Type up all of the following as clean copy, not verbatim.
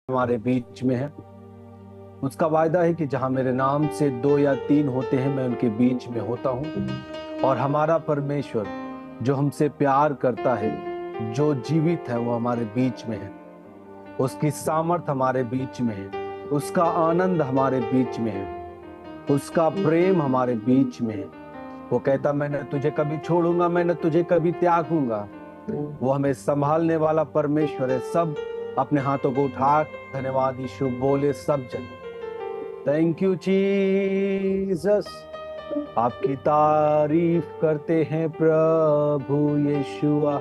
हमारे बीच में है। उसका वायदा है कि जहां मेरे नाम से 2 या 3 होते हैं, मैं उनके बीच में होता हूँ। और हमारा परमेश्वर जो हमसे प्यार करता है, जो जीवित है, वो हमारे बीच में है। उसकी सामर्थ हमारे बीच में है, उसका आनंद हमारे बीच में है, उसका प्रेम हमारे बीच में है। वो कहता, मैं न तुझे कभी छोड़ूंगा, मैं न तुझे कभी त्यागूंगा। वो हमें संभालने वाला परमेश्वर है। सब अपने हाथों को उठा धन्यवाद यीशु बोले सब जन। थैंक यू जीसस, आपकी तारीफ करते हैं प्रभु यीशुआ।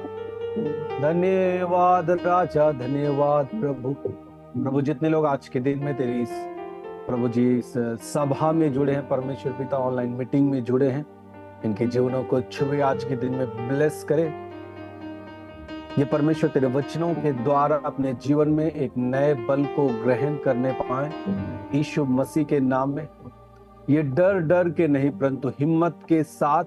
धन्यवाद राजा, धन्यवाद प्रभु। प्रभु जितने लोग आज के दिन में तेरी इस प्रभु जी इस सभा में जुड़े हैं, परमेश्वर पिता ऑनलाइन मीटिंग में जुड़े हैं, इनके जीवनों को छुए आज के दिन में ब्लेस करे। ये परमेश्वर तेरे वचनों के द्वारा अपने जीवन में एक नए बल को ग्रहण करने पाए यीशु मसीह के नाम में। ये डर डर के नहीं, परंतु हिम्मत के साथ,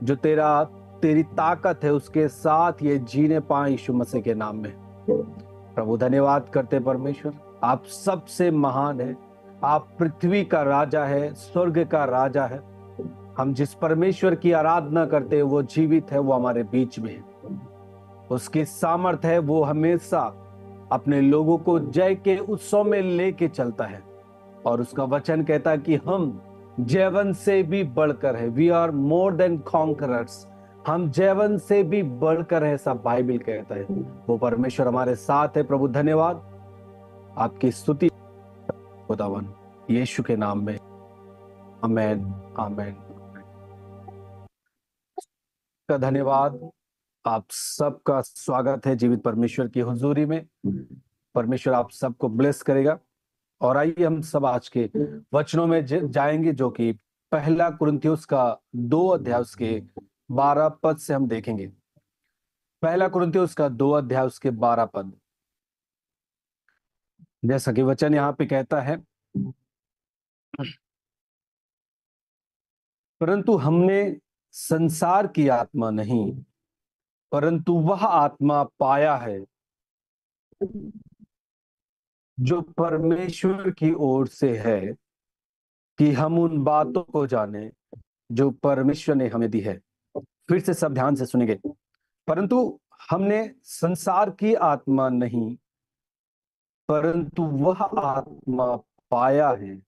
जो तेरी ताकत है उसके साथ ये जीने पाए यीशु मसीह के नाम में। प्रभु धन्यवाद करते परमेश्वर, आप सबसे महान है। आप पृथ्वी का राजा है, स्वर्ग का राजा है। हम जिस परमेश्वर की आराधना करते हैं वो जीवित है, वो हमारे बीच में है। उसकी सामर्थ है, वो हमेशा अपने लोगों को जय के उत्सव में लेके चलता है। और उसका वचन कहता है कि हम जयवन से भी बढ़कर है। We are more than conquerors. हम जयवन से भी बढ़कर है, ऐसा बाइबल कहता है। वो परमेश्वर हमारे साथ है। प्रभु धन्यवाद, आपकी स्तुति खुदावन यीशु के नाम में, आमेन आमेन। का धन्यवाद, आप सबका स्वागत है जीवित परमेश्वर की हुजूरी में। परमेश्वर आप सबको ब्लेस करेगा। और आइए हम सब आज के वचनों में जाएंगे, जो कि पहला कुरिन्थियोस का 2 अध्याय उसके 12 पद से हम देखेंगे। पहला कुरिन्थियोस का 2 अध्याय उसके 12 पद। जैसा कि वचन यहाँ पे कहता है, परंतु हमने संसार की आत्मा नहीं, परंतु वह आत्मा पाया है जो परमेश्वर की ओर से है, कि हम उन बातों को जाने जो परमेश्वर ने हमें दी है। फिर से सब ध्यान से सुनेंगे। परंतु हमने संसार की आत्मा नहीं, परंतु वह आत्मा पाया है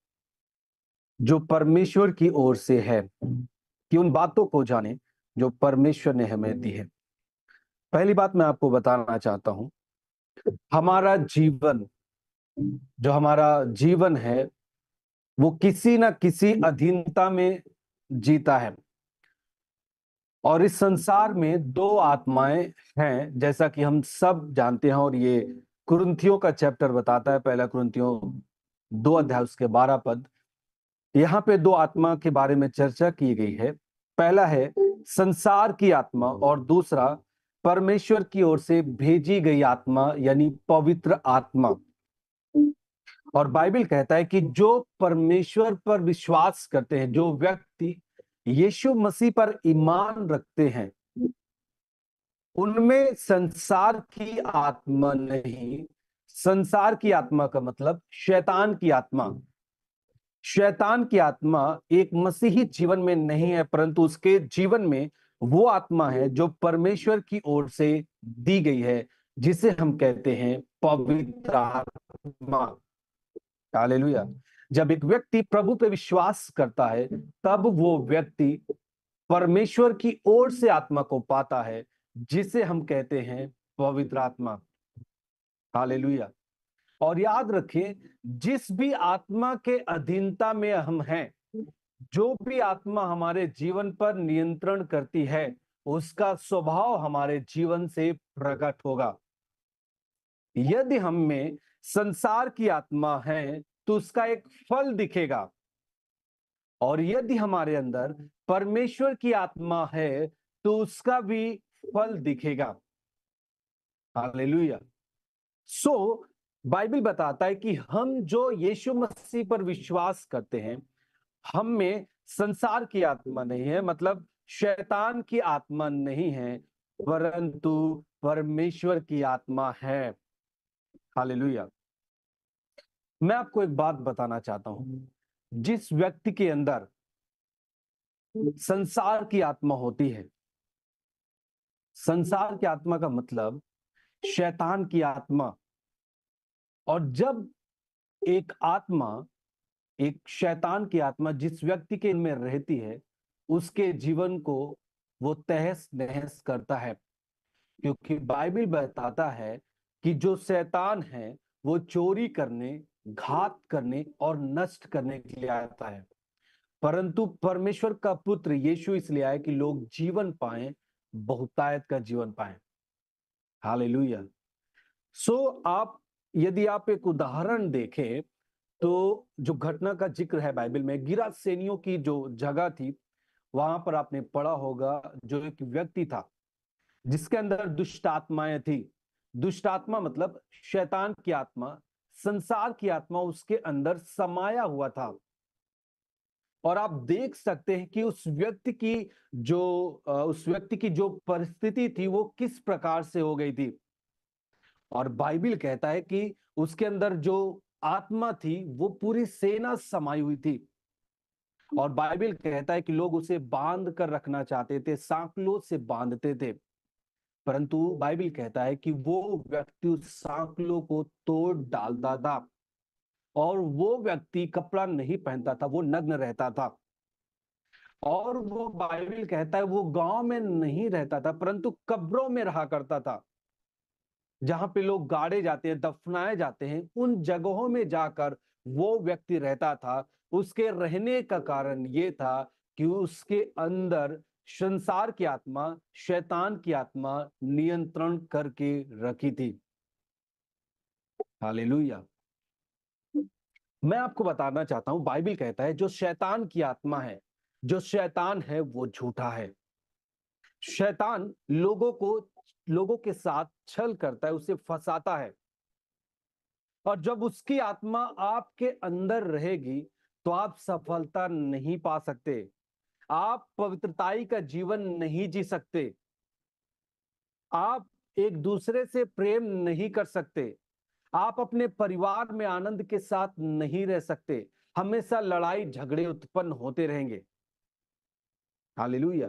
जो परमेश्वर की ओर से है, कि उन बातों को जाने जो परमेश्वर ने हमें दी है। पहली बात मैं आपको बताना चाहता हूं, हमारा जीवन, जो हमारा जीवन है, वो किसी ना किसी अधीनता में जीता है। और इस संसार में 2 आत्माएं हैं, जैसा कि हम सब जानते हैं। और ये कुरिन्थियों का चैप्टर बताता है, पहला कुरिन्थियों 2 अध्याय उसके 12 पद। यहाँ पे 2 आत्मा के बारे में चर्चा की गई है। पहला है संसार की आत्मा, और दूसरा परमेश्वर की ओर से भेजी गई आत्मा, यानी पवित्र आत्मा। और बाइबल कहता है कि जो परमेश्वर पर विश्वास करते हैं, जो व्यक्ति यीशु मसीह पर ईमान रखते हैं, उनमें संसार की आत्मा नहीं। संसार की आत्मा का मतलब शैतान की आत्मा। शैतान की आत्मा एक मसीही जीवन में नहीं है, परंतु उसके जीवन में वो आत्मा है जो परमेश्वर की ओर से दी गई है, जिसे हम कहते हैं पवित्र आत्मा। हालेलुया। जब एक व्यक्ति प्रभु पे विश्वास करता है, तब वो व्यक्ति परमेश्वर की ओर से आत्मा को पाता है, जिसे हम कहते हैं पवित्र आत्मा। हालेलुया। और याद रखिए, जिस भी आत्मा के अधीनता में हम हैं, जो भी आत्मा हमारे जीवन पर नियंत्रण करती है, उसका स्वभाव हमारे जीवन से प्रकट होगा। यदि हम में संसार की आत्मा है तो उसका एक फल दिखेगा, और यदि हमारे अंदर परमेश्वर की आत्मा है तो उसका भी फल दिखेगा। हालेलुया। सो बाइबल बताता है कि हम जो यीशु मसीह पर विश्वास करते हैं, हम में संसार की आत्मा नहीं है, मतलब शैतान की आत्मा नहीं है, परंतु परमेश्वर की आत्मा है। हालेलुया। मैं आपको एक बात बताना चाहता हूं, जिस व्यक्ति के अंदर संसार की आत्मा होती है, संसार की आत्मा का मतलब शैतान की आत्मा। और जब एक आत्मा, एक शैतान की आत्मा जिस व्यक्ति के में रहती है, उसके जीवन को वो तहस नहस करता है। क्योंकि बाइबल बताता है कि जो शैतान है वो चोरी करने, घात करने और नष्ट करने के लिए आता है, परंतु परमेश्वर का पुत्र यीशु इसलिए आया कि लोग जीवन पाएं, बहुतायत का जीवन पाएं। हालेलुया। सो आप, यदि आप एक उदाहरण देखें तो जो घटना का जिक्र है बाइबल में, गिरासेनियों की जो जगह थी, वहां पर आपने पढ़ा होगा, जो एक व्यक्ति था जिसके अंदर दुष्ट आत्माएं थी। दुष्ट आत्मा मतलब शैतान की आत्मा, संसार की आत्मा उसके अंदर समाया हुआ था। और आप देख सकते हैं कि उस व्यक्ति की जो परिस्थिति थी वो किस प्रकार से हो गई थी। और बाइबल कहता है कि उसके अंदर जो आत्मा थी वो पूरी सेना समाई हुई थी। और बाइबल कहता है कि लोग उसे बांध कर रखना चाहते थे, सांकलों से बांधते थे, परंतु बाइबल कहता है कि वो व्यक्ति उस सांकलों को तोड़ डालता था। और वो व्यक्ति कपड़ा नहीं पहनता था, वो नग्न रहता था। और वो बाइबल कहता है वो गांव में नहीं रहता था, परंतु कब्रों में रहा करता था। जहां पे लोग गाड़े जाते हैं, दफनाए जाते हैं, उन जगहों में जाकर वो व्यक्ति रहता था। उसके रहने का कारण ये था कि उसके अंदर संसार की आत्मा, शैतान की आत्मा नियंत्रण करके रखी थी। हालेलुया। मैं आपको बताना चाहता हूं, बाइबल कहता है जो शैतान की आत्मा है, जो शैतान है वो झूठा है। शैतान लोगों के साथ छल करता है, उसे फंसाता है। और जब उसकी आत्मा आपके अंदर रहेगी तो आप सफलता नहीं पा सकते, आप पवित्रताई का जीवन नहीं जी सकते, आप एक दूसरे से प्रेम नहीं कर सकते, आप अपने परिवार में आनंद के साथ नहीं रह सकते। हमेशा लड़ाई झगड़े उत्पन्न होते रहेंगे। हालेलुया।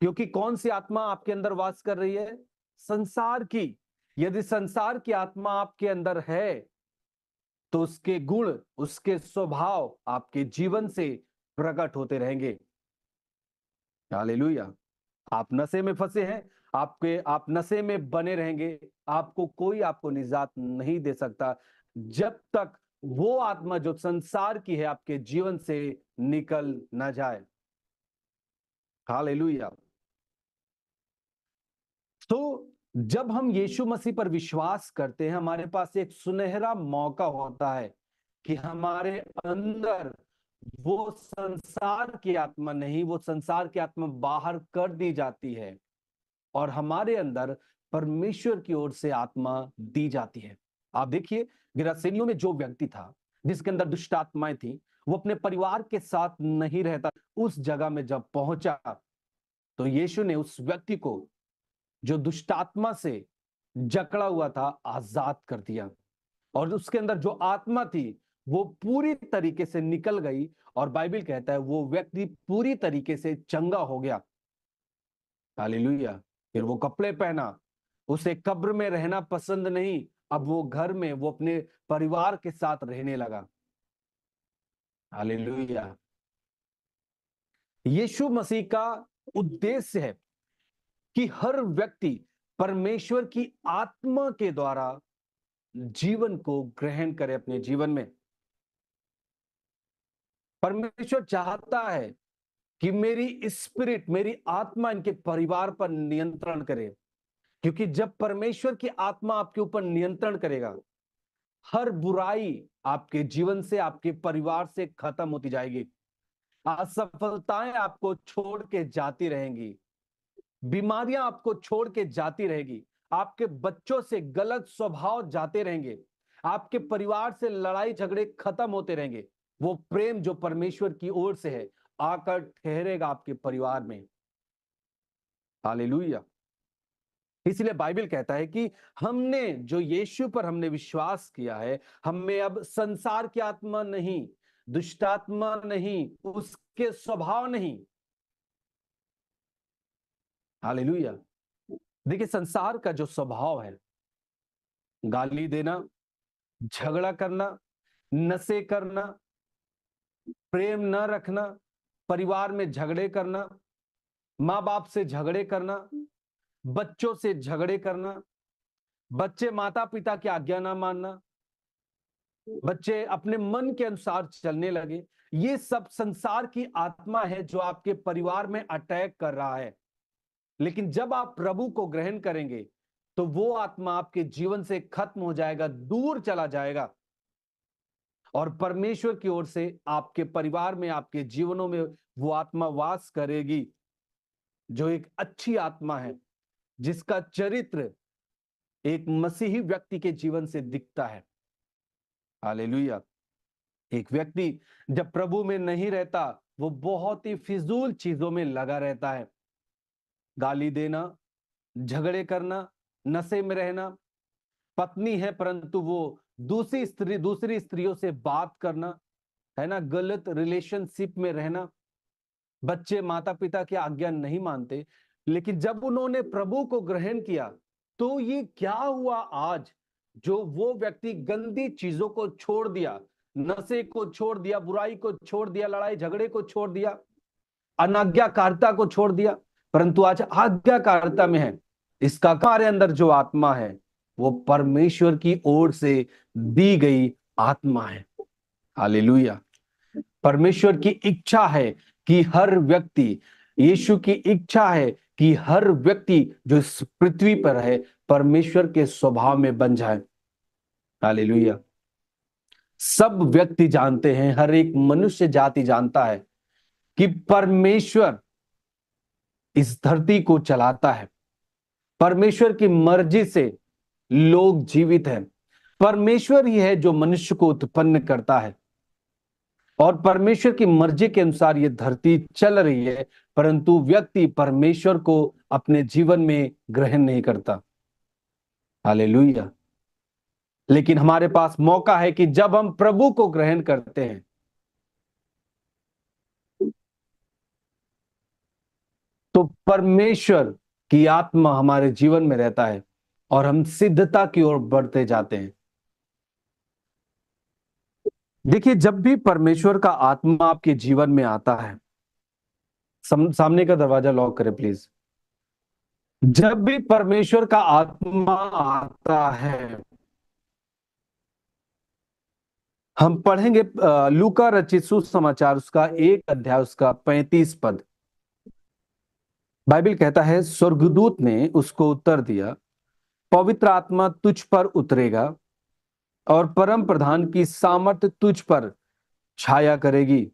क्योंकि कौन सी आत्मा आपके अंदर वास कर रही है? संसार की। यदि संसार की आत्मा आपके अंदर है तो उसके गुण, उसके स्वभाव आपके जीवन से प्रकट होते रहेंगे। हालेलुया। आप नशे में फंसे हैं, आप नशे में बने रहेंगे, आपको निजात नहीं दे सकता जब तक वो आत्मा जो संसार की है आपके जीवन से निकल ना जाए। हालेलुया। तो जब हम यीशु मसीह पर विश्वास करते हैं, हमारे पास एक सुनहरा मौका होता है कि हमारे अंदर वो संसार की आत्मा नहीं, वो संसार की आत्मा बाहर कर दी जाती है और हमारे अंदर परमेश्वर की ओर से आत्मा दी जाती है। आप देखिए, गिरासेनियों में जो व्यक्ति था जिसके अंदर दुष्ट आत्माएं थी, वो अपने परिवार के साथ नहीं रहता। उस जगह में जब पहुंचा तो यीशु ने उस व्यक्ति को, जो दुष्टात्मा से जकड़ा हुआ था, आजाद कर दिया। और उसके अंदर जो आत्मा थी वो पूरी तरीके से निकल गई। और बाइबल कहता है वो व्यक्ति पूरी तरीके से चंगा हो गया। हालेलुया। फिर वो कपड़े पहना, उसे कब्र में रहना पसंद नहीं, अब वो घर में, वो अपने परिवार के साथ रहने लगा। हालेलुया। यीशु मसीह का उद्देश्य है कि हर व्यक्ति परमेश्वर की आत्मा के द्वारा जीवन को ग्रहण करे अपने जीवन में। परमेश्वर चाहता है कि मेरी स्पिरिट, मेरी आत्मा इनके परिवार पर नियंत्रण करे। क्योंकि जब परमेश्वर की आत्मा आपके ऊपर नियंत्रण करेगा, हर बुराई आपके जीवन से, आपके परिवार से खत्म होती जाएगी। असफलताएं आपको छोड़ के जाती रहेंगी, बीमारियां आपको छोड़ के जाती रहेगी, आपके बच्चों से गलत स्वभाव जाते रहेंगे, आपके परिवार से लड़ाई झगड़े खत्म होते रहेंगे। वो प्रेम जो परमेश्वर की ओर से है आकर ठहरेगा आपके परिवार में। हालेलुया। इसलिए बाइबल कहता है कि हमने जो यीशु पर हमने विश्वास किया है, हमें अब संसार की आत्मा नहीं, दुष्टात्मा नहीं, उसके स्वभाव नहीं। हालेलुया। देखिए, संसार का जो स्वभाव है, गाली देना, झगड़ा करना, नशे करना, प्रेम न रखना, परिवार में झगड़े करना, माँ बाप से झगड़े करना, बच्चों से झगड़े करना, बच्चे माता पिता की आज्ञा ना मानना, बच्चे अपने मन के अनुसार चलने लगे, ये सब संसार की आत्मा है जो आपके परिवार में अटैक कर रहा है। लेकिन जब आप प्रभु को ग्रहण करेंगे तो वो आत्मा आपके जीवन से खत्म हो जाएगा, दूर चला जाएगा, और परमेश्वर की ओर से आपके परिवार में, आपके जीवनों में वो आत्मा वास करेगी, जो एक अच्छी आत्मा है, जिसका चरित्र एक मसीही व्यक्ति के जीवन से दिखता है। हालेलुया। एक व्यक्ति जब प्रभु में नहीं रहता, वो बहुत ही फिजूल चीजों में लगा रहता है। गाली देना, झगड़े करना, नशे में रहना, पत्नी है परंतु वो दूसरी स्त्रियों से बात करना, है ना, गलत रिलेशनशिप में रहना, बच्चे माता पिता की आज्ञा नहीं मानते। लेकिन जब उन्होंने प्रभु को ग्रहण किया तो ये क्या हुआ आज, जो वो व्यक्ति गंदी चीजों को छोड़ दिया, नशे को छोड़ दिया, बुराई को छोड़ दिया, लड़ाई झगड़े को छोड़ दिया, अनाज्ञाकारिता को छोड़ दिया, परंतु आज आज्ञाकारिता में है। इसका हमारे अंदर जो आत्मा है वो परमेश्वर की ओर से दी गई आत्मा है। हालेलुया। परमेश्वर की इच्छा है कि हर व्यक्ति, यीशु की इच्छा है कि हर व्यक्ति जो इस पृथ्वी पर है परमेश्वर के स्वभाव में बन जाए। हालेलुया। सब व्यक्ति जानते हैं, हर एक मनुष्य जाति जानता है कि परमेश्वर इस धरती को चलाता है, परमेश्वर की मर्जी से लोग जीवित हैं, परमेश्वर ही है जो मनुष्य को उत्पन्न करता है, और परमेश्वर की मर्जी के अनुसार ये धरती चल रही है, परंतु व्यक्ति परमेश्वर को अपने जीवन में ग्रहण नहीं करता। हालेलुया। लेकिन हमारे पास मौका है कि जब हम प्रभु को ग्रहण करते हैं तो परमेश्वर की आत्मा हमारे जीवन में रहता है और हम सिद्धता की ओर बढ़ते जाते हैं। देखिए, जब भी परमेश्वर का आत्मा आपके जीवन में आता है, सामने का दरवाजा लॉक करें प्लीज। जब भी परमेश्वर का आत्मा आता है, हम पढ़ेंगे लूका रचित सुसमाचार उसका 1 अध्याय उसका 35 पद। बाइबल कहता है, स्वर्गदूत ने उसको उत्तर दिया, पवित्र आत्मा तुझ पर उतरेगा और परम प्रधान की सामर्थ तुझ पर छाया करेगी,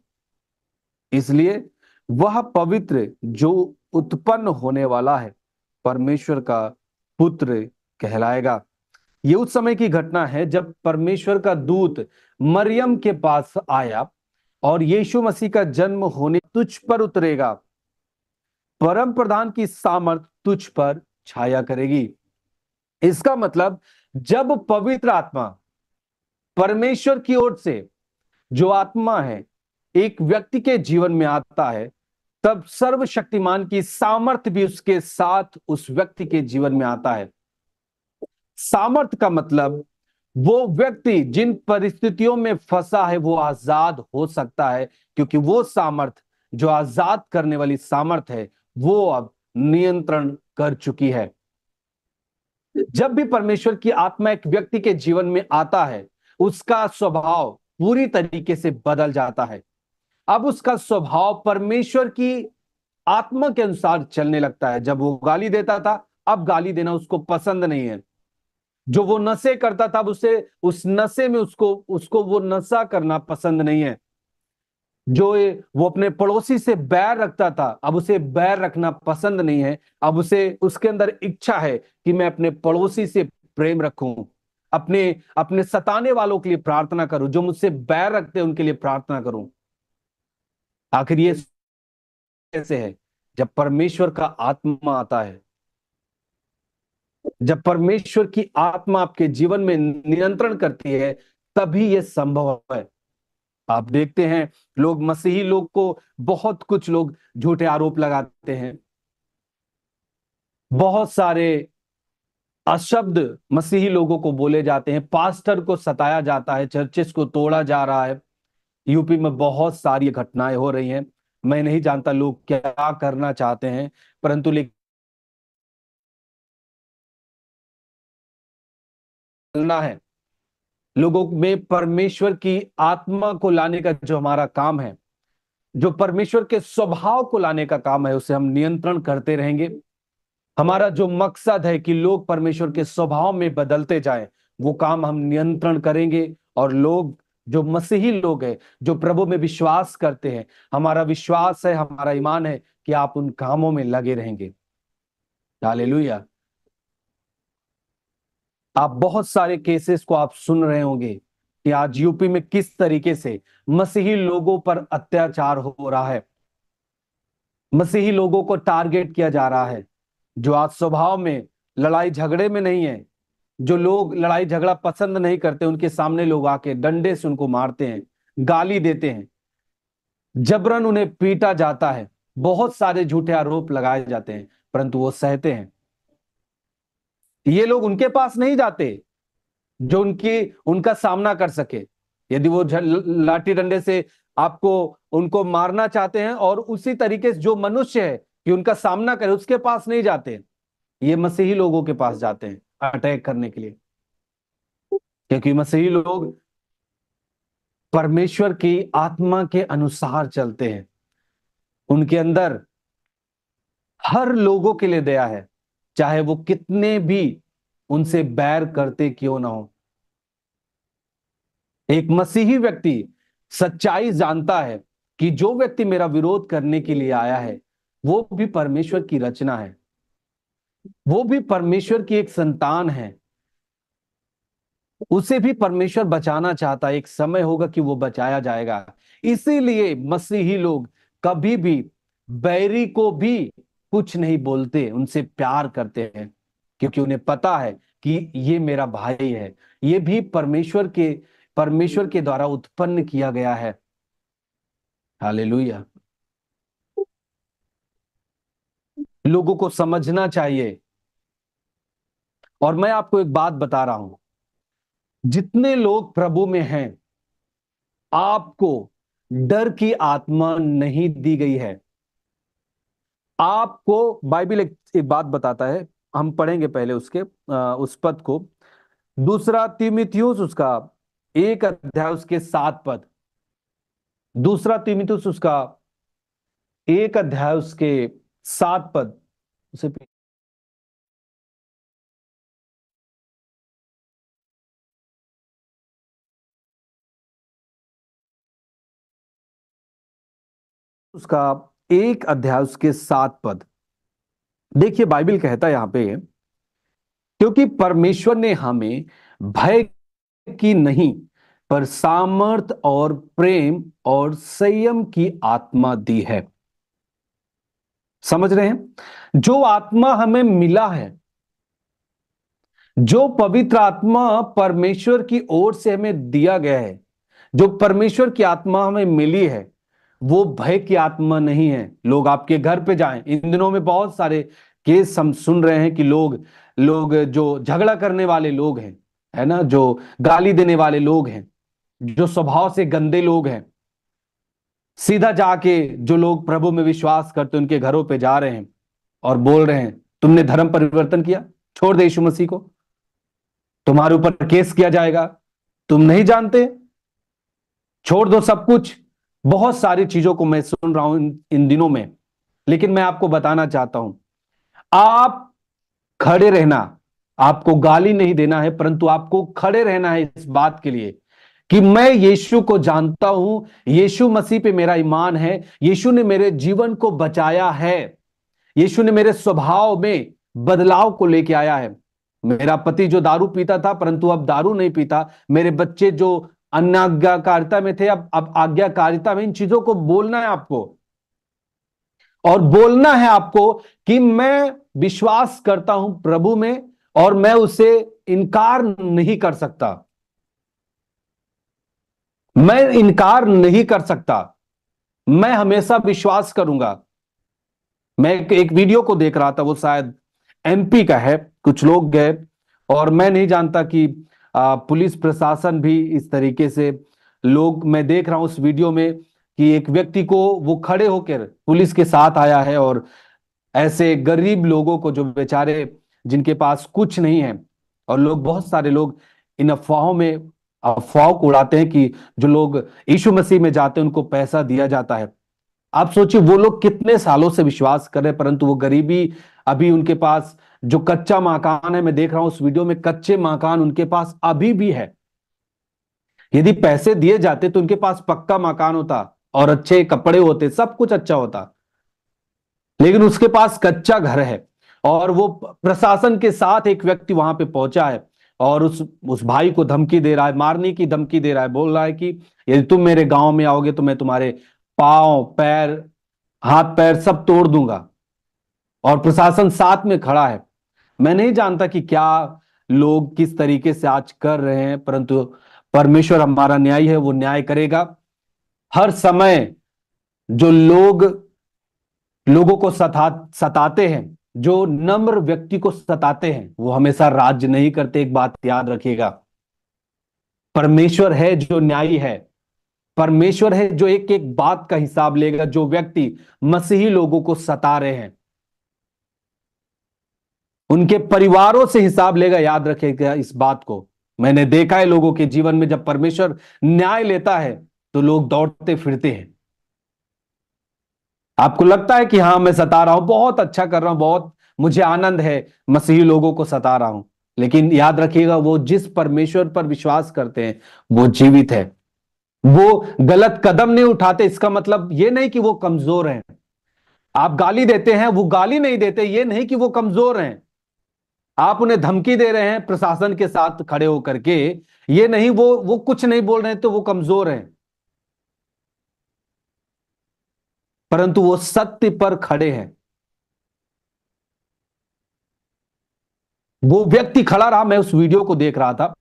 इसलिए वह पवित्र जो उत्पन्न होने वाला है परमेश्वर का पुत्र कहलाएगा। ये उस समय की घटना है जब परमेश्वर का दूत मरियम के पास आया और यीशु मसीह का जन्म होने, तुझ पर उतरेगा, परम प्रधान की सामर्थ तुझ पर छाया करेगी। इसका मतलब, जब पवित्र आत्मा, परमेश्वर की ओर से जो आत्मा है, एक व्यक्ति के जीवन में आता है, तब सर्वशक्तिमान की सामर्थ भी उसके साथ उस व्यक्ति के जीवन में आता है। सामर्थ का मतलब, वो व्यक्ति जिन परिस्थितियों में फंसा है वो आजाद हो सकता है, क्योंकि वो सामर्थ जो आजाद करने वाली सामर्थ है वो अब नियंत्रण कर चुकी है। जब भी परमेश्वर की आत्मा एक व्यक्ति के जीवन में आता है, उसका स्वभाव पूरी तरीके से बदल जाता है। अब उसका स्वभाव परमेश्वर की आत्मा के अनुसार चलने लगता है। जब वो गाली देता था, अब गाली देना उसको पसंद नहीं है। जो वो नशे करता था, अब उसे उस नशे में उसको उसको वो नशा करना पसंद नहीं है। जो वो अपने पड़ोसी से बैर रखता था, अब उसे बैर रखना पसंद नहीं है। अब उसे, उसके अंदर इच्छा है कि मैं अपने पड़ोसी से प्रेम रखूं, अपने अपने सताने वालों के लिए प्रार्थना करूं, जो मुझसे बैर रखते हैं उनके लिए प्रार्थना करूं। आखिर ये कैसे है? जब परमेश्वर का आत्मा आता है, जब परमेश्वर की आत्मा आपके जीवन में नियंत्रण करती है तभी यह संभव है। आप देखते हैं लोग, मसीही लोग को बहुत कुछ लोग झूठे आरोप लगाते हैं, बहुत सारे अशब्द मसीही लोगों को बोले जाते हैं, पास्टर को सताया जाता है, चर्चेस को तोड़ा जा रहा है। यूपी में बहुत सारी घटनाएं हो रही हैं। मैं नहीं जानता लोग क्या करना चाहते हैं, परंतु लेना है। लोगों में परमेश्वर की आत्मा को लाने का जो हमारा काम है, जो परमेश्वर के स्वभाव को लाने का काम है, उसे हम नियंत्रण करते रहेंगे। हमारा जो मकसद है कि लोग परमेश्वर के स्वभाव में बदलते जाएं, वो काम हम नियंत्रण करेंगे। और लोग, जो मसीही लोग हैं, जो प्रभु में विश्वास करते हैं, हमारा विश्वास है, हमारा ईमान है कि आप उन कामों में लगे रहेंगे। हालेलुया। आप बहुत सारे केसेस को आप सुन रहे होंगे कि आज यूपी में किस तरीके से मसीही लोगों पर अत्याचार हो रहा है, मसीही लोगों को टारगेट किया जा रहा है, जो आज स्वभाव में लड़ाई झगड़े में नहीं है। जो लोग लड़ाई झगड़ा पसंद नहीं करते, उनके सामने लोग आके डंडे से उनको मारते हैं, गाली देते हैं, जबरन उन्हें पीटा जाता है, बहुत सारे झूठे आरोप लगाए जाते हैं, परंतु वो सहते हैं। ये लोग उनके पास नहीं जाते जो उनका सामना कर सके। यदि वो लाठी डंडे से आपको उनको मारना चाहते हैं, और उसी तरीके से जो मनुष्य है कि उनका सामना करे, उसके पास नहीं जाते, ये मसीही लोगों के पास जाते हैं अटैक करने के लिए। क्योंकि मसीही लोग परमेश्वर की आत्मा के अनुसार चलते हैं। उनके अंदर हर लोगों के लिए दया है, चाहे वो कितने भी उनसे बैर करते क्यों ना हो। एक मसीही व्यक्ति सच्चाई जानता है कि जो व्यक्ति मेरा विरोध करने के लिए आया है, वो भी परमेश्वर की रचना है, वो भी परमेश्वर की एक संतान है, उसे भी परमेश्वर बचाना चाहता है। एक समय होगा कि वो बचाया जाएगा। इसीलिए मसीही लोग कभी भी बैरी को भी कुछ नहीं बोलते, उनसे प्यार करते हैं, क्योंकि उन्हें पता है कि ये मेरा भाई है, ये भी परमेश्वर के द्वारा उत्पन्न किया गया है। हालेलुया। लोगों को समझना चाहिए। और मैं आपको एक बात बता रहा हूं, जितने लोग प्रभु में हैं, आपको डर की आत्मा नहीं दी गई है। आपको बाइबल एक बात बताता है, हम पढ़ेंगे पहले उस पद को। दूसरा तीमुथियुस उसका 1 अध्याय उसके 7 पद। दूसरा तीमुथियुस उसका 1 अध्याय उसके 7 पद। उसे उसका 1 अध्याय उसके 7 पद। देखिए बाइबल कहता है यहां पे, क्योंकि परमेश्वर ने हमें भय की नहीं, पर सामर्थ और प्रेम और संयम की आत्मा दी है। समझ रहे हैं? जो आत्मा हमें मिला है, जो पवित्र आत्मा परमेश्वर की ओर से हमें दिया गया है, जो परमेश्वर की आत्मा हमें मिली है, वो भय की आत्मा नहीं है। लोग आपके घर पे जाएं, इन दिनों में बहुत सारे केस हम सुन रहे हैं कि लोग लोग जो झगड़ा करने वाले लोग हैं, है ना, जो गाली देने वाले लोग हैं, जो स्वभाव से गंदे लोग हैं, सीधा जाके जो लोग प्रभु में विश्वास करते उनके घरों पे जा रहे हैं और बोल रहे हैं, तुमने धर्म परिवर्तन किया, छोड़ दे यीशु मसीह को, तुम्हारे ऊपर केस किया जाएगा, तुम नहीं जानते, छोड़ दो सब कुछ। बहुत सारी चीजों को मैं सुन रहा हूं इन दिनों में। लेकिन मैं आपको बताना चाहता हूं, आप खड़े रहना, आपको गाली नहीं देना है, परंतु आपको खड़े रहना है इस बात के लिए कि मैं यीशु को जानता हूं, यीशु मसीह पे मेरा ईमान है, यीशु ने मेरे जीवन को बचाया है, यीशु ने मेरे स्वभाव में बदलाव को लेके आया है। मेरा पति जो दारू पीता था, परंतु अब दारू नहीं पीता। मेरे बच्चे जो अनाज्ञाकारिता में थे, अब आज्ञाकारिता में। इन चीजों को बोलना है आपको, और बोलना है आपको कि मैं विश्वास करता हूं प्रभु में, और मैं उसे इनकार नहीं कर सकता। मैं इनकार नहीं कर सकता, मैं हमेशा विश्वास करूंगा। मैं एक वीडियो को देख रहा था, वो शायद एमपी का है। कुछ लोग गए, और मैं नहीं जानता कि पुलिस प्रशासन भी इस तरीके से, लोग, मैं देख रहा हूं उस वीडियो में कि एक व्यक्ति को वो खड़े होकर पुलिस के साथ आया है, और ऐसे गरीब लोगों को, जो बेचारे जिनके पास कुछ नहीं है, और लोग, बहुत सारे लोग इन अफवाहों में, अफवाहों को उड़ाते हैं कि जो लोग यीशु मसीह में जाते हैं उनको पैसा दिया जाता है। आप सोचिए वो लोग कितने सालों से विश्वास कर रहे हैं, परंतु वो गरीबी, अभी उनके पास जो कच्चा मकान है, मैं देख रहा हूं उस वीडियो में, कच्चे मकान उनके पास अभी भी है। यदि पैसे दिए जाते तो उनके पास पक्का मकान होता, और अच्छे कपड़े होते, सब कुछ अच्छा होता, लेकिन उसके पास कच्चा घर है। और वो प्रशासन के साथ एक व्यक्ति वहां पे पहुंचा है, और उस भाई को धमकी दे रहा है, मारने की धमकी दे रहा है, बोल रहा है कि यदि तुम मेरे गांव में आओगे तो मैं तुम्हारे पांव पैर, हाथ पैर सब तोड़ दूंगा। और प्रशासन साथ में खड़ा है। मैं नहीं जानता कि क्या लोग किस तरीके से आज कर रहे हैं, परंतु परमेश्वर हमारा न्याय है, वो न्याय करेगा। हर समय जो लोग लोगों को सताते हैं, जो नम्र व्यक्ति को सताते हैं, वो हमेशा राज्य नहीं करते। एक बात याद रखिएगा, परमेश्वर है जो न्यायी है। परमेश्वर है जो एक एक बात का हिसाब लेगा। जो व्यक्ति मसीही लोगों को सता रहे हैं, उनके परिवारों से हिसाब लेगा। याद रखेगा इस बात को। मैंने देखा है लोगों के जीवन में, जब परमेश्वर न्याय लेता है तो लोग दौड़ते फिरते हैं। आपको लगता है कि हाँ, मैं सता रहा हूं, बहुत अच्छा कर रहा हूं, बहुत मुझे आनंद है, मसीही लोगों को सता रहा हूं। लेकिन याद रखिएगा, वो जिस परमेश्वर पर विश्वास करते हैं वो जीवित है। वो गलत कदम नहीं उठाते, इसका मतलब ये नहीं कि वो कमजोर हैं। आप गाली देते हैं, वो गाली नहीं देते, ये नहीं कि वो कमजोर हैं। आप उन्हें धमकी दे रहे हैं प्रशासन के साथ खड़े होकर के, ये नहीं वो कुछ नहीं बोल रहे हैं तो वो कमजोर हैं, परंतु वो सत्य पर खड़े हैं। वो व्यक्ति खड़ा रहा, मैं उस वीडियो को देख रहा था,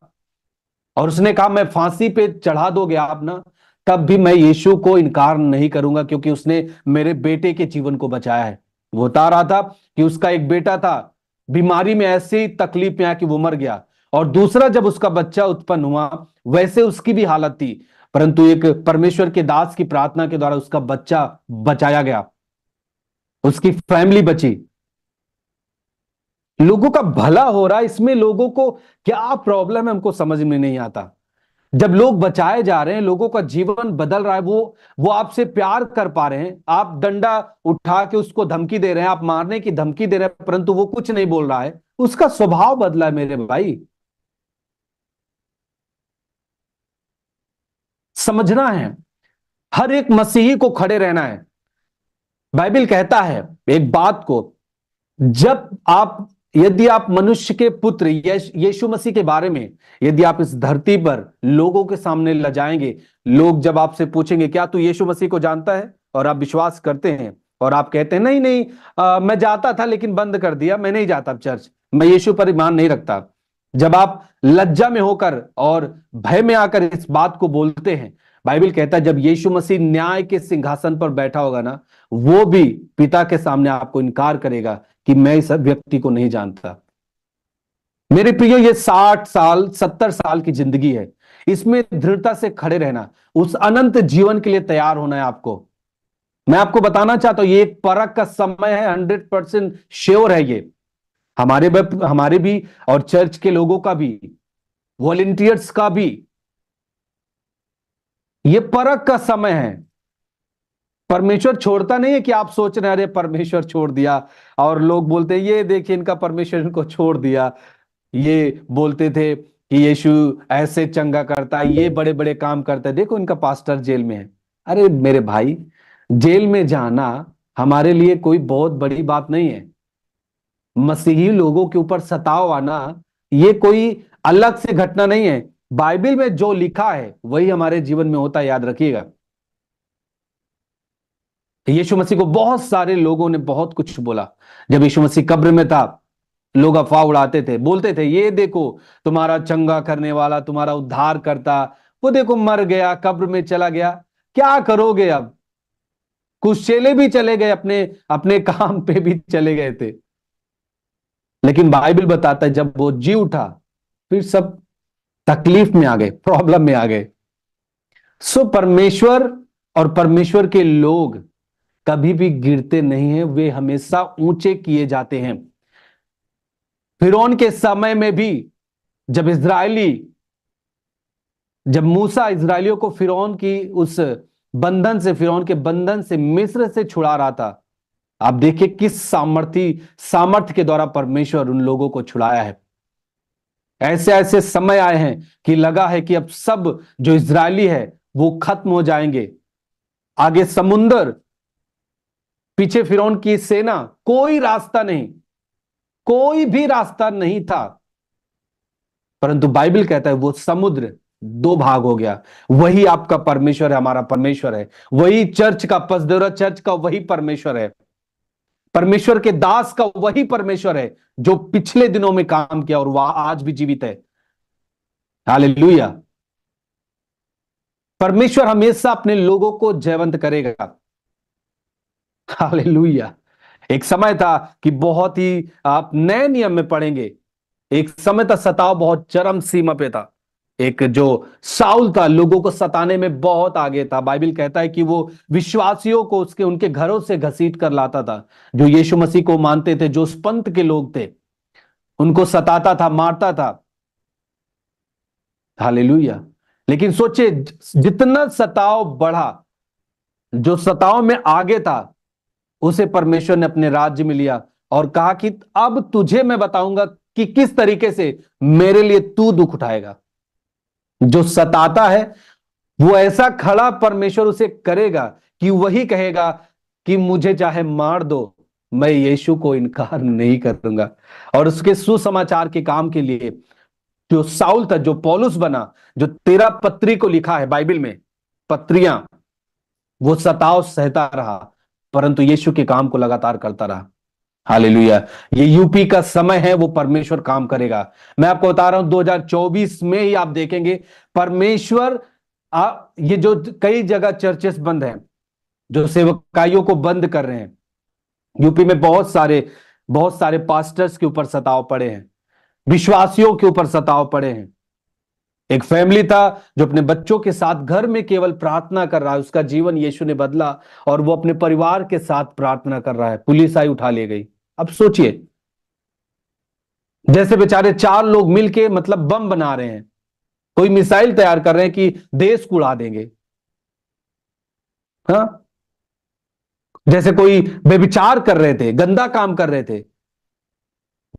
और उसने कहा मैं फांसी पे चढ़ा दोगे आप ना, तब भी मैं यीशु को इनकार नहीं करूंगा, क्योंकि उसने मेरे बेटे के जीवन को बचाया है। वो बता रहा था कि उसका एक बेटा था, बीमारी में ऐसी तकलीफ में आया कि वो मर गया, और दूसरा जब उसका बच्चा उत्पन्न हुआ, वैसे उसकी भी हालत थी, परंतु एक परमेश्वर के दास की प्रार्थना के द्वारा उसका बच्चा बचाया गया, उसकी फैमिली बची। लोगों का भला हो रहा है, इसमें लोगों को क्या प्रॉब्लम है हमको समझ में नहीं आता। जब लोग बचाए जा रहे हैं, लोगों का जीवन बदल रहा है, वो आपसे प्यार कर पा रहे हैं, आप डंडा उठा के उसको धमकी दे रहे हैं, आप मारने की धमकी दे रहे हैं, परंतु वो कुछ नहीं बोल रहा है, उसका स्वभाव बदला है मेरे भाई। समझना है, हर एक मसीही को खड़े रहना है। बाइबल कहता है एक बात को, जब आप, यदि आप मनुष्य के पुत्र यीशु मसीह के बारे में, यदि आप इस धरती पर लोगों के सामने ल जाएंगे, लोग जब आपसे पूछेंगे क्या तू यीशु मसीह को जानता है, और आप विश्वास करते हैं, और आप कहते हैं नहीं नहीं, मैं जाता था लेकिन बंद कर दिया, मैं नहीं जाता चर्च, मैं यीशु पर ईमान नहीं रखता। जब आप लज्जा में होकर और भय में आकर इस बात को बोलते हैं, बाइबल कहता है जब यीशु मसीह न्याय के सिंहासन पर बैठा होगा ना, वो भी पिता के सामने आपको इनकार करेगा कि मैं इस व्यक्ति को नहीं जानता। मेरे प्रियो, ये 60 साल 70 साल की जिंदगी है, इसमें दृढ़ता से खड़े रहना, उस अनंत जीवन के लिए तैयार होना है आपको। मैं आपको बताना चाहता हूं, ये एक परख का समय है, 100% श्योर है ये। हमारे भी और चर्च के लोगों का भी, वॉलेंटियर्स का भी, ये परख का समय है। परमेश्वर छोड़ता नहीं है कि आप सोच रहे हैं अरे परमेश्वर छोड़ दिया, और लोग बोलते हैं ये देखिए इनका परमेश्वर इनको छोड़ दिया। ये बोलते थे कि यीशु ऐसे चंगा करता है, ये बड़े बड़े काम करता है, देखो इनका पास्टर जेल में है। अरे मेरे भाई, जेल में जाना हमारे लिए कोई बहुत बड़ी बात नहीं है। मसीही लोगों के ऊपर सताव आना, ये कोई अलग से घटना नहीं है। बाइबल में जो लिखा है वही हमारे जीवन में होता है, याद रखिएगा। यीशु मसीह को बहुत सारे लोगों ने बहुत कुछ बोला। जब यीशु मसीह कब्र में था, लोग अफवाह उड़ाते थे, बोलते थे ये देखो तुम्हारा चंगा करने वाला, तुम्हारा उद्धार करता, वो देखो मर गया, कब्र में चला गया, क्या करोगे अब। कुछ चेले भी चले गए, अपने अपने काम पे भी चले गए थे। लेकिन बाइबल बताता है जब वो जी उठा, फिर सब तकलीफ में आ गए, प्रॉब्लम में आ गए। सो परमेश्वर और परमेश्वर के लोग कभी भी गिरते नहीं हैं, वे हमेशा ऊंचे किए जाते हैं। फिरौन के समय में भी जब मूसा इजरायलियों को फिरौन की उस बंधन से, फिरौन के बंधन से, मिस्र से छुड़ा रहा था, आप देखिए किस सामर्थ्य के द्वारा परमेश्वर उन लोगों को छुड़ाया है। ऐसे ऐसे समय आए हैं कि लगा है कि अब सब जो इजरायली है वो खत्म हो जाएंगे। आगे समुंदर, पीछे फिरौन की सेना, कोई रास्ता नहीं, कोई भी रास्ता नहीं था। परंतु बाइबल कहता है वो समुद्र दो भाग हो गया। वही आपका परमेश्वर है, हमारा परमेश्वर है। वही चर्च का, पसदेवरा चर्च का वही परमेश्वर है। परमेश्वर के दास का वही परमेश्वर है जो पिछले दिनों में काम किया और वह आज भी जीवित है। हालेलुया। परमेश्वर हमेशा अपने लोगों को जयवंत करेगा। हालेलुया। एक समय था कि बहुत ही, आप नए नियम में पढ़ेंगे, एक समय था सताव बहुत चरम सीमा पे था। एक जो साउल था, लोगों को सताने में बहुत आगे था। बाइबल कहता है कि वो विश्वासियों को उसके उनके घरों से घसीट कर लाता था, जो यीशु मसीह को मानते थे, जो उस पंथ के लोग थे, उनको सताता था, मारता था। हालेलुया। लेकिन सोचिए, जितना सताव बढ़ा, जो सताव में आगे था, उसे परमेश्वर ने अपने राज्य में लिया और कहा कि अब तुझे मैं बताऊंगा कि किस तरीके से मेरे लिए तू दुख उठाएगा। जो सताता है वो ऐसा खड़ा परमेश्वर उसे करेगा कि वही कहेगा कि मुझे चाहे मार दो, मैं यीशु को इनकार नहीं करूंगा। और उसके सुसमाचार के काम के लिए जो साउल था, जो पौलुस बना, जो 13 पत्री को लिखा है बाइबल में, पत्रियां, वो सताव सहता रहा, परंतु यीशु के काम को लगातार करता रहा। हालेलुया। ये यूपी का समय है, वो परमेश्वर काम करेगा। मैं आपको बता रहा हूं 2024 में ही आप देखेंगे परमेश्वर, ये जो कई जगह चर्चेस बंद हैं, जो सेवकाइयों को बंद कर रहे हैं, यूपी में बहुत सारे पास्टर्स के ऊपर सताव पड़े हैं, विश्वासियों के ऊपर सताव पड़े हैं। एक फैमिली था जो अपने बच्चों के साथ घर में केवल प्रार्थना कर रहा है, उसका जीवन यीशु ने बदला और वो अपने परिवार के साथ प्रार्थना कर रहा है, पुलिस आई उठा ले गई। अब सोचिए, जैसे बेचारे 4 लोग मिलके मतलब बम बना रहे हैं, कोई मिसाइल तैयार कर रहे हैं कि देश को उड़ा देंगे। हाँ, जैसे कोई व्यभिचार कर रहे थे, गंदा काम कर रहे थे,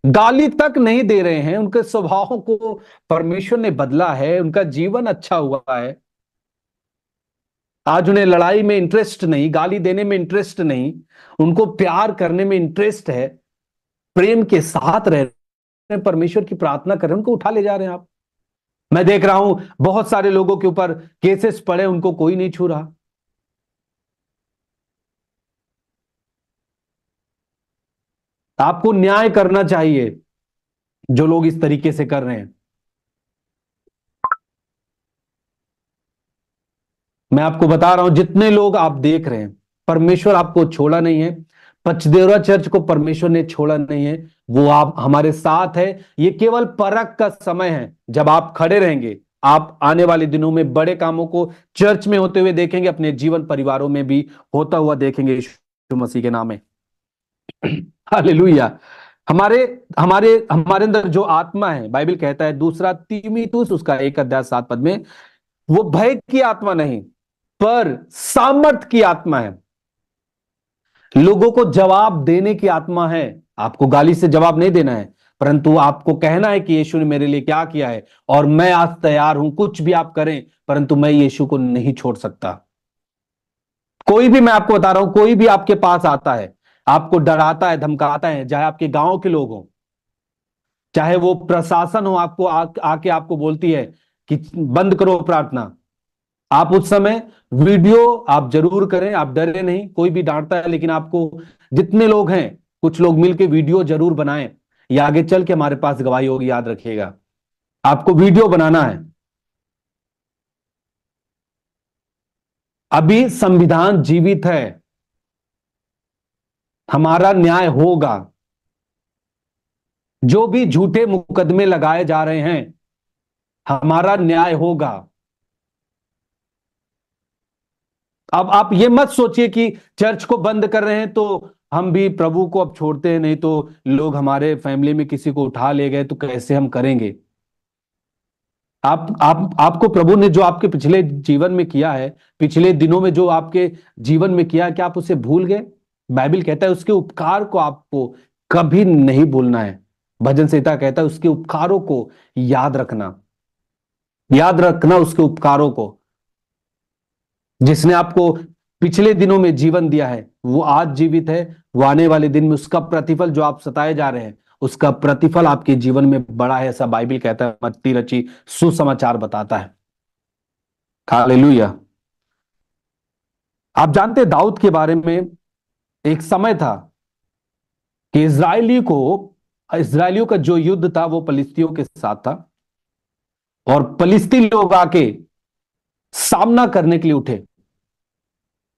गाली तक नहीं दे रहे हैं, उनके स्वभाव को परमेश्वर ने बदला है, उनका जीवन अच्छा हुआ है। आज उन्हें लड़ाई में इंटरेस्ट नहीं, गाली देने में इंटरेस्ट नहीं, उनको प्यार करने में इंटरेस्ट है, प्रेम के साथ रह रहे हैं, परमेश्वर की प्रार्थना कर रहे हैं, उनको उठा ले जा रहे हैं आप। मैं देख रहा हूं बहुत सारे लोगों के ऊपर केसेस पड़े, उनको कोई नहीं छू रहा। आपको न्याय करना चाहिए जो लोग इस तरीके से कर रहे हैं। मैं आपको बता रहा हूं, जितने लोग आप देख रहे हैं, परमेश्वर आपको छोड़ा नहीं है। पचदेवरा चर्च को परमेश्वर ने छोड़ा नहीं है, वो आप हमारे साथ है। ये केवल परख का समय है, जब आप खड़े रहेंगे, आप आने वाले दिनों में बड़े कामों को चर्च में होते हुए देखेंगे, अपने जीवन परिवारों में भी होता हुआ देखेंगे, यीशु मसीह के नाम में। हालेलुया। हमारे हमारे हमारे अंदर जो आत्मा है, बाइबल कहता है दूसरा तीमुथियुस उसका 1 अध्याय 7 पद में, वो भय की आत्मा नहीं पर सामर्थ की आत्मा है, लोगों को जवाब देने की आत्मा है। आपको गाली से जवाब नहीं देना है, परंतु आपको कहना है कि यीशु ने मेरे लिए क्या किया है और मैं आज तैयार हूं, कुछ भी आप करें, परंतु मैं यीशु को नहीं छोड़ सकता। कोई भी, मैं आपको बता रहा हूं, कोई भी आपके पास आता है, आपको डराता है, धमकाता है, चाहे आपके गांव के लोग हों, चाहे वो प्रशासन हो, आपको आके आपको बोलती है कि बंद करो प्रार्थना, आप उस समय वीडियो आप जरूर करें, आप डरे नहीं। कोई भी डांटता है, लेकिन आपको, जितने लोग हैं, कुछ लोग मिलके वीडियो जरूर बनाएं, ये आगे चल के हमारे पास गवाही होगी, याद रखिएगा। आपको वीडियो बनाना है। अभी संविधान जीवित है, हमारा न्याय होगा। जो भी झूठे मुकदमे लगाए जा रहे हैं, हमारा न्याय होगा। अब आप ये मत सोचिए कि चर्च को बंद कर रहे हैं तो हम भी प्रभु को अब छोड़ते हैं, नहीं तो लोग हमारे फैमिली में किसी को उठा ले गए तो कैसे हम करेंगे। आपको प्रभु ने जो आपके पिछले जीवन में किया है, पिछले दिनों में जो आपके जीवन में किया है, क्या आप उसे भूल गए? बाइबल कहता है उसके उपकार को आपको कभी नहीं भूलना है। भजन संहिता कहता है उसके उपकारों को याद रखना, याद रखना उसके उपकारों को। जिसने आपको पिछले दिनों में जीवन दिया है वो आज जीवित है, वो आने वाले दिन में उसका प्रतिफल, जो आप सताए जा रहे हैं उसका प्रतिफल आपके जीवन में बड़ा है, ऐसा बाइबल कहता है। मत्ती रची सुसमाचार बताता है। हालेलुया। आप जानते हैं दाऊद के बारे में, एक समय था कि इजरायलियों का जो युद्ध था वो फलिस्तियों के साथ था, और फलिस्ती लोग आके सामना करने के लिए उठे,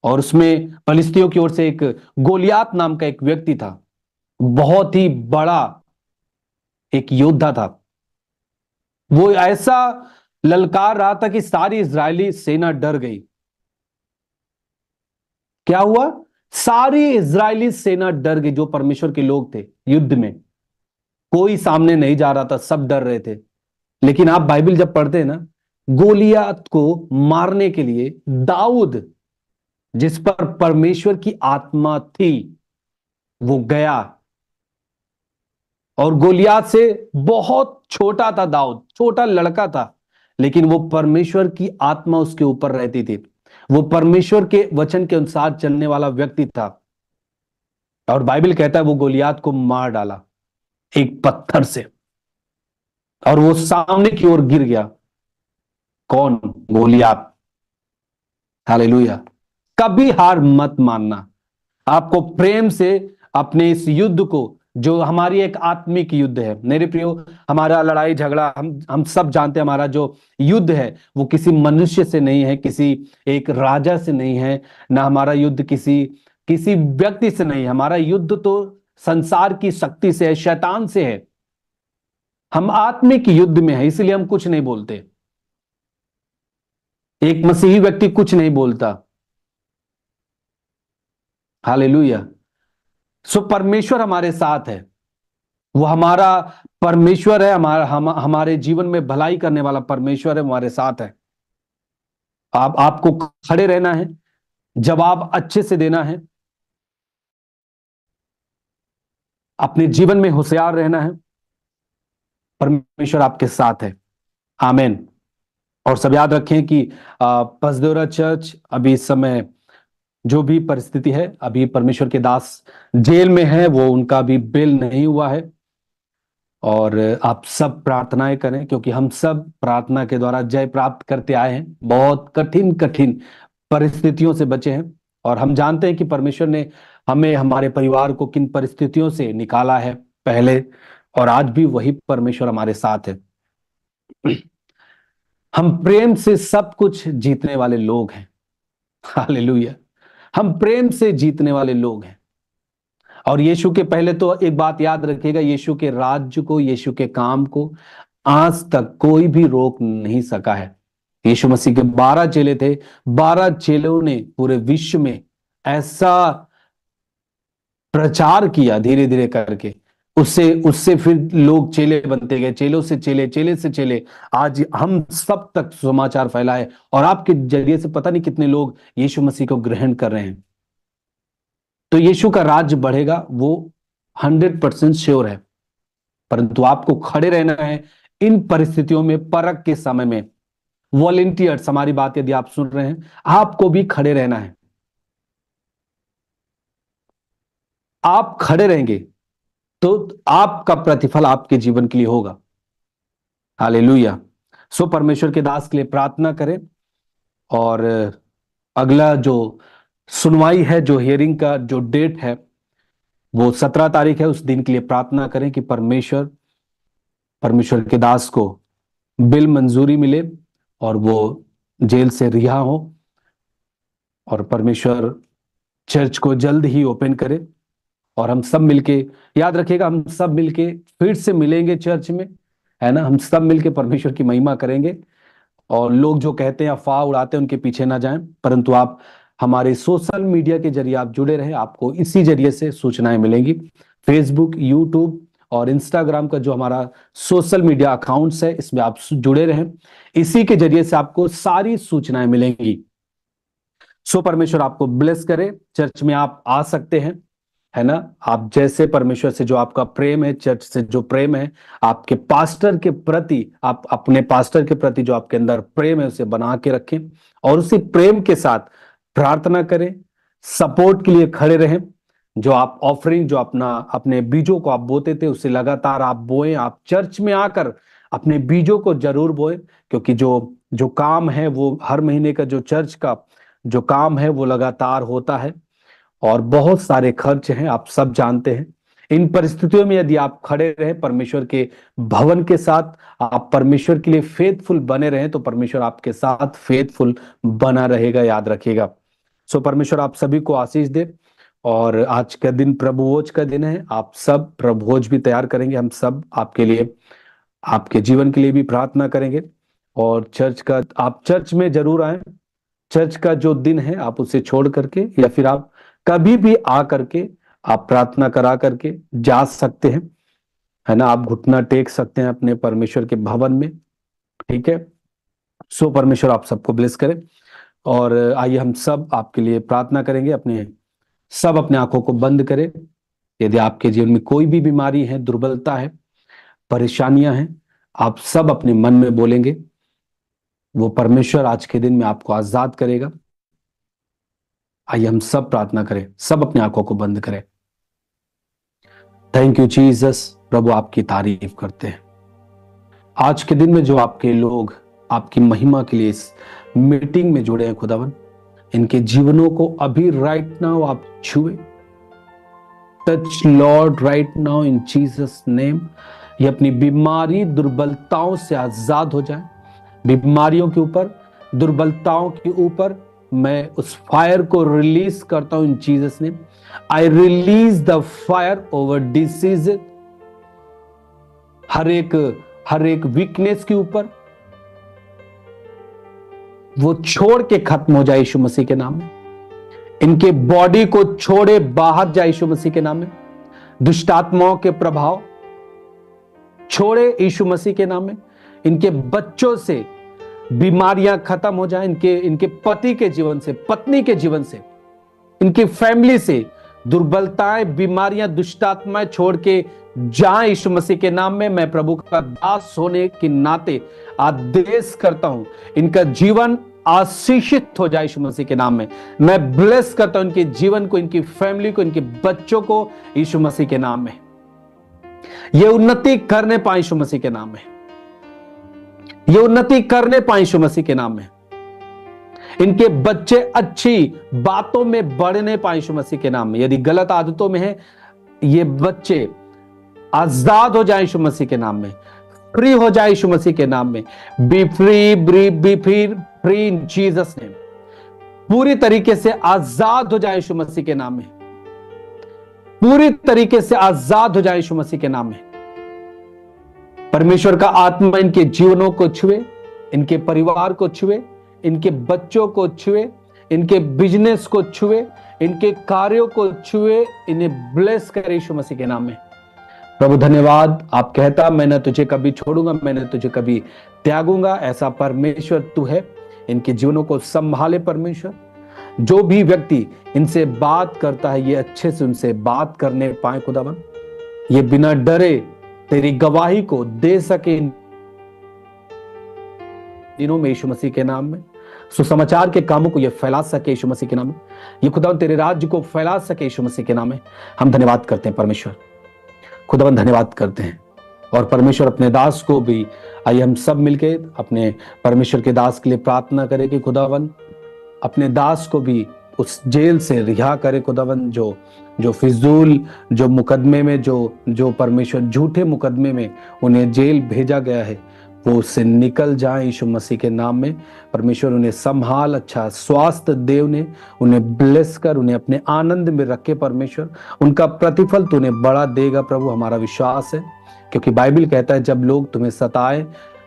और उसमें फलिस्तियों की ओर से एक गोलियात नाम का एक व्यक्ति था, बहुत ही बड़ा एक योद्धा था। वो ऐसा ललकार रहा था कि सारी इजरायली सेना डर गई। क्या हुआ? सारी इजरायली सेना डर गई। जो परमेश्वर के लोग थे युद्ध में, कोई सामने नहीं जा रहा था, सब डर रहे थे। लेकिन आप बाइबल जब पढ़ते हैं ना, गोलियात को मारने के लिए दाऊद, जिस पर परमेश्वर की आत्मा थी, वो गया। और गोलियात से बहुत छोटा था दाऊद, छोटा लड़का था, लेकिन वो परमेश्वर की आत्मा उसके ऊपर रहती थी। वो परमेश्वर के वचन के अनुसार चलने वाला व्यक्ति था, और बाइबल कहता है वो गोलियात को मार डाला एक पत्थर से, और वो सामने की ओर गिर गया। कौन? गोलियात। हालेलुया। कभी हार मत मानना। आपको प्रेम से अपने इस युद्ध को, जो हमारी एक आत्मिक युद्ध है मेरे प्रियो, हमारा लड़ाई झगड़ा हम सब जानते हैं, हमारा जो युद्ध है वो किसी मनुष्य से नहीं है, किसी एक राजा से नहीं है, ना हमारा युद्ध किसी किसी व्यक्ति से नहीं है। हमारा युद्ध तो संसार की शक्ति से है, शैतान से है। हम आत्मिक युद्ध में है, इसलिए हम कुछ नहीं बोलते। एक मसीही व्यक्ति कुछ नहीं बोलता। हालेलुया। सो परमेश्वर हमारे साथ है, वो हमारा परमेश्वर है, हमारे जीवन में भलाई करने वाला परमेश्वर है, हमारे साथ है। आपको खड़े रहना है, जवाब अच्छे से देना है, अपने जीवन में होशियार रहना है। परमेश्वर आपके साथ है। आमीन। और सब याद रखें कि पसदेवरा चर्च अभी इस समय जो भी परिस्थिति है, अभी परमेश्वर के दास जेल में है, वो उनका भी बेल नहीं हुआ है। और आप सब प्रार्थनाएं करें, क्योंकि हम सब प्रार्थना के द्वारा जय प्राप्त करते आए हैं, बहुत कठिन कठिन परिस्थितियों से बचे हैं। और हम जानते हैं कि परमेश्वर ने हमें, हमारे परिवार को किन परिस्थितियों से निकाला है पहले, और आज भी वही परमेश्वर हमारे साथ है। हम प्रेम से सब कुछ जीतने वाले लोग हैं। हालेलुया। हम प्रेम से जीतने वाले लोग हैं। और यीशु के, पहले तो एक बात याद रखिएगा, यीशु के राज्य को, यीशु के काम को आज तक कोई भी रोक नहीं सका है। यीशु मसीह के 12 चेले थे, 12 चेलों ने पूरे विश्व में ऐसा प्रचार किया धीरे धीरे करके, उससे उससे फिर लोग चेले बनते गए, चेलों से चेले, चेले से चेले, आज हम सब तक समाचार फैला है। और आपके जरिए से पता नहीं कितने लोग यीशु मसीह को ग्रहण कर रहे हैं। तो यीशु का राज्य बढ़ेगा, वो 100% श्योर है। परंतु आपको खड़े रहना है इन परिस्थितियों में, परख के समय में। वॉलेंटियर्स, हमारी बात यदि आप सुन रहे हैं, आपको भी खड़े रहना है। आप खड़े रहेंगे तो आपका प्रतिफल आपके जीवन के लिए होगा। हालेलुया। सो परमेश्वर के दास के लिए प्रार्थना करें। और अगला जो सुनवाई है, जो हियरिंग का जो डेट है, वो 17 तारीख है, उस दिन के लिए प्रार्थना करें कि परमेश्वर के दास को बिल मंजूरी मिले और वो जेल से रिहा हो और परमेश्वर चर्च को जल्द ही ओपन करे। और हम सब मिलके, याद रखिएगा, हम सब मिलके फिर से मिलेंगे चर्च में, है ना। हम सब मिलके परमेश्वर की महिमा करेंगे। और लोग जो कहते हैं, अफवाह उड़ाते हैं, उनके पीछे ना जाएं, परंतु आप हमारे सोशल मीडिया के जरिए आप जुड़े रहें, आपको इसी जरिए से सूचनाएं मिलेंगी। फेसबुक, यूट्यूब और इंस्टाग्राम का जो हमारा सोशल मीडिया अकाउंट्स है, इसमें आप जुड़े रहें, इसी के जरिए से आपको सारी सूचनाएं मिलेंगी। सो परमेश्वर आपको ब्लेस करे। चर्च में आप आ सकते हैं, है ना। आप जैसे परमेश्वर से जो आपका प्रेम है, चर्च से जो प्रेम है, आपके पास्टर के प्रति, आप अपने पास्टर के प्रति जो आपके अंदर प्रेम है उसे बना के रखें और उसी प्रेम के साथ प्रार्थना करें, सपोर्ट के लिए खड़े रहें। जो आप ऑफरिंग, जो अपने बीजों को आप बोते थे, उसे लगातार आप बोएं। आप चर्च में आकर अपने बीजों को जरूर बोएं, क्योंकि जो जो काम है वो हर महीने का जो चर्च का जो काम है वो लगातार होता है और बहुत सारे खर्च हैं, आप सब जानते हैं। इन परिस्थितियों में यदि आप खड़े रहे परमेश्वर के भवन के साथ, आप परमेश्वर के लिए फेथफुल बने रहें, तो परमेश्वर आपके साथ फेथफुल बना रहेगा, याद रखिएगा। सो परमेश्वर आप सभी को आशीष दे। और आज का दिन प्रभुभोज का दिन है, आप सब प्रभुभोज भी तैयार करेंगे। हम सब आपके लिए, आपके जीवन के लिए भी प्रार्थना करेंगे। और आप चर्च में जरूर आए। चर्च का जो दिन है आप उसे छोड़ करके, या फिर आप कभी भी आ करके आप प्रार्थना करा करके जा सकते हैं, है ना। आप घुटना टेक सकते हैं अपने परमेश्वर के भवन में, ठीक है। सो परमेश्वर आप सबको ब्लेस करे। और आइए हम सब आपके लिए प्रार्थना करेंगे। अपने आंखों को बंद करें। यदि आपके जीवन में कोई भी बीमारी है, दुर्बलता है, परेशानियां हैं, आप सब अपने मन में बोलेंगे, वो परमेश्वर आज के दिन में आपको आजाद करेगा। आइए हम सब प्रार्थना करें, सब अपनी आंखों को बंद करें। Thank you Jesus. प्रभु आपकी तारीफ करते हैं। आज के दिन में जो आपके लोग आपकी महिमा के लिए इस मीटिंग में जुड़े हैं खुदावन, इनके जीवनों को अभी राइट नाउ आप छुए। Touch Lord right now in Jesus name. ये अपनी बीमारी, दुर्बलताओं से आजाद हो जाए। बीमारियों के ऊपर, दुर्बलताओं के ऊपर मैं उस फायर को रिलीज करता हूं in Jesus name. I release the fire over disease. हर एक वीकनेस के ऊपर वो छोड़ के खत्म हो जाए यीशु मसीह के नाम में। इनके बॉडी को छोड़े बाहर जाए यीशु मसीह के नाम में। दुष्ट आत्माओं के प्रभाव छोड़े यीशु मसीह के नाम में। इनके बच्चों से बीमारियां खत्म हो जाए। इनके पति के जीवन से, पत्नी के जीवन से, इनकी फैमिली से दुर्बलताएं, बीमारियां, दुष्टात्माएं छोड़ के जाएं यीशु मसीह के नाम में। मैं प्रभु का दास होने के नाते आदेश करता हूं, इनका जीवन आशीषित हो जाए यीशु मसीह के नाम में। मैं ब्लेस करता हूं इनके जीवन को, इनकी फैमिली को, इनके बच्चों को यीशु मसीह के नाम में। ये उन्नति करने पाए यीशु मसीह के नाम में। ये उन्नति करने पाए यीशु मसीह के नाम में। इनके बच्चे अच्छी बातों में बढ़ने पाए यीशु मसीह के नाम में। यदि गलत आदतों में है, ये बच्चे आजाद हो जाए यीशु मसीह के नाम में। फ्री हो जाए यीशु मसीह के नाम में। B free in Jesus name. पूरी तरीके से आजाद हो जाए यीशु मसीह के नाम में। पूरी तरीके से आजाद हो जाए यीशु मसीह के नाम में। परमेश्वर का आत्मा इनके जीवनों को छुए, इनके परिवार को छुए, इनके बच्चों को छुए, इनके बिजनेस को छुए, इनके कार्यों को छुए। इन्हें ब्लेस करे यीशु मसीह के नाम में। प्रभु धन्यवाद। आप कहता, मैं न तुझे कभी छोड़ूंगा, मैं न तुझे कभी त्यागूंगा। ऐसा परमेश्वर तू है। इनके जीवनों को संभाले परमेश्वर। जो भी व्यक्ति इनसे बात करता है, ये अच्छे से उनसे बात करने पाए खुदावन। ये बिना डरे तेरी गवाही को दे सके दिनों में यीशु मसीह के नाम में। सुसमाचार के कामों को ये फैला सके यीशु मसीह के नाम में। ये खुदावन तेरे राज्य को फैला सके यीशु मसीह के नाम में। हम धन्यवाद करते हैं परमेश्वर। खुदावन धन्यवाद करते हैं। और परमेश्वर अपने दास को भी, आइए हम सब मिलके अपने परमेश्वर के दास के लिए प्रार्थना करें कि खुदावन अपने दास को भी उस जेल से रिहा करे खुदावन, जो फिजूल जो मुकदमे में जो परमेश्वर झूठे मुकदमे में उन्हें जेल भेजा गया है, वो उससे निकल जाए यीशु मसीह के नाम में। परमेश्वर उन्हें संभाल, अच्छा स्वास्थ्य दे, उन्हें ब्लेस कर, उन्हें अपने आनंद में रखे। परमेश्वर उनका प्रतिफल तो उन्हें बड़ा देगा प्रभु, हमारा विश्वास है। क्योंकि बाइबल कहता है जब लोग तुम्हें सताएं,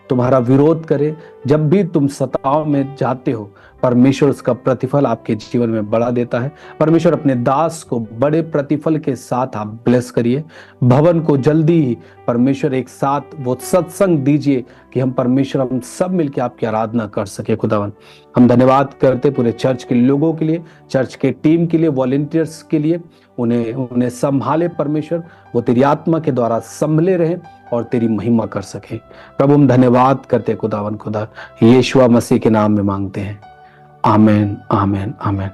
तुम्हारा विरोध करे, जब भी तुम सताव में जाते हो, परमेश्वर उसका प्रतिफल आपके जीवन में बड़ा देता है। परमेश्वर अपने दास को बड़े प्रतिफल के साथ आप ब्लेस करिए। भवन को जल्दी ही परमेश्वर एक साथ वो सत्संग दीजिए कि हम परमेश्वर हम सब मिलकर आपकी आराधना कर सके। खुदावन हम धन्यवाद करते पूरे चर्च के लोगों के लिए, चर्च के टीम के लिए, वॉलेंटियर्स के लिए। उन्हें संभाले परमेश्वर, वो तेरी आत्मा के द्वारा संभले रहें और तेरी महिमा कर सके। प्रभु हम धन्यवाद करते खुदावन, खुदा यीशु मसीह के नाम में मांगते हैं, आमीन आमीन आमीन।